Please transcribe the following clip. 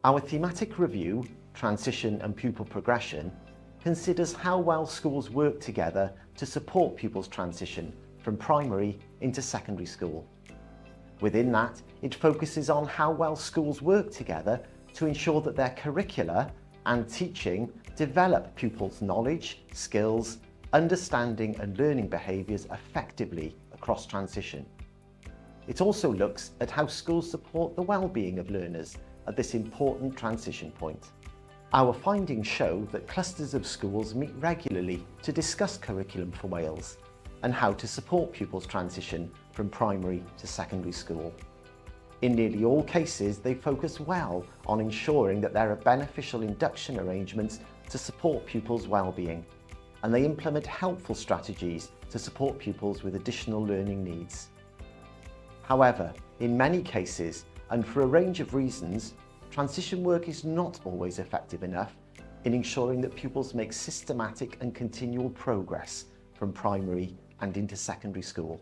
Our thematic review, Transition and Pupil Progression, considers how well schools work together to support pupils' transition from primary into secondary school. Within that, it focuses on how well schools work together to ensure that their curricula and teaching develop pupils' knowledge, skills, understanding and learning behaviours effectively across transition. It also looks at how schools support the well-being of learners at this important transition point. Our findings show that clusters of schools meet regularly to discuss curriculum for Wales and how to support pupils' transition from primary to secondary school. In nearly all cases, they focus well on ensuring that there are beneficial induction arrangements to support pupils' well-being, and they implement helpful strategies to support pupils with additional learning needs. However, in many cases, and for a range of reasons, transition work is not always effective enough in ensuring that pupils make systematic and continual progress from primary and into secondary school.